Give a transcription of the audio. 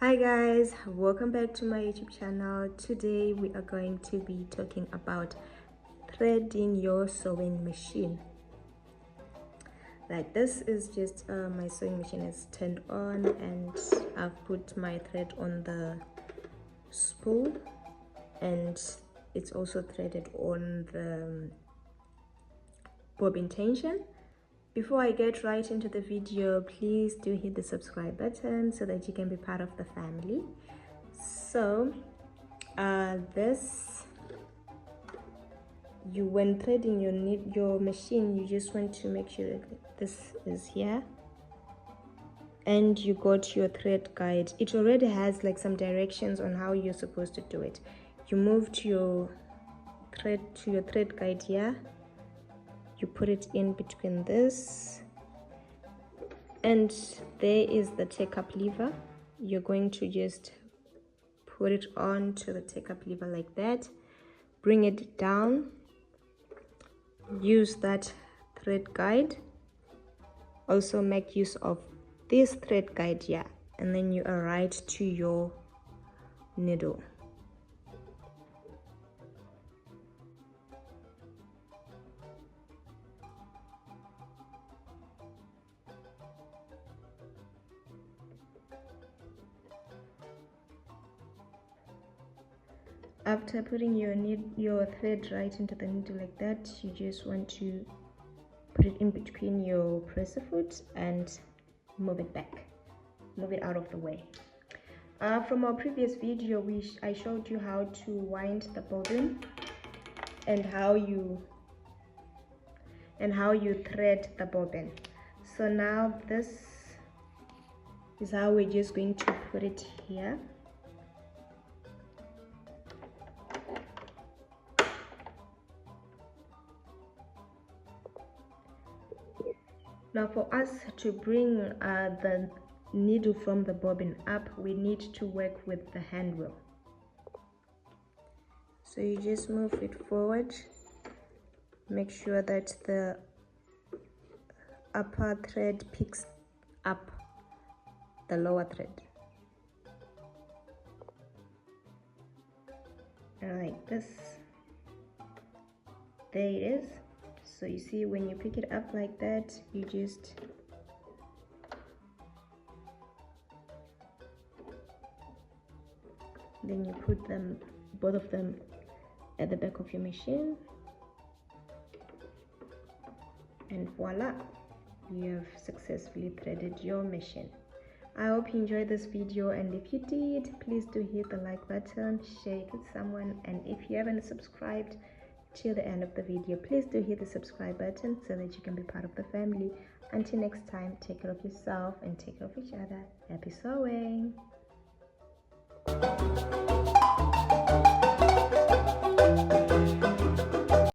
Hi guys, welcome back to my YouTube channel. Today we are going to be talking about threading your sewing machine. Like this is just my sewing machine is turned on and I've put my thread on the spool and it's also threaded on the bobbin tension. Before I get right into the video, please do hit the subscribe button so that you can be part of the family. So when threading your machine, you just want to make sure that this is here and you got your thread guide. It already has like some directions on how you're supposed to do it. You move to your thread guide here. You put it in between this, and there is the take-up lever. You're going to just put it on to the take-up lever like that, bring it down, use that thread guide, also make use of this thread guide here, and then you are right to your needle. After putting your thread right into the needle like that, you just want to put it in between your presser foot and move it back, move it out of the way. From our previous video, I showed you how to wind the bobbin and how you thread the bobbin. So now this is how we're just going to put it here. Now for us to bring the needle from the bobbin up, we need to work with the hand wheel. So you just move it forward, make sure that the upper thread picks up the lower thread. And like this, there it is. So you see, when you pick it up like that, you just then you put them, both of them, at the back of your machine, and voila, you have successfully threaded your machine. I hope you enjoyed this video, and if you did, please do hit the like button, share it with someone, and if you haven't subscribed till the end of the video, please do hit the subscribe button so that you can be part of the family. Until next time, take care of yourself and take care of each other. Happy sewing.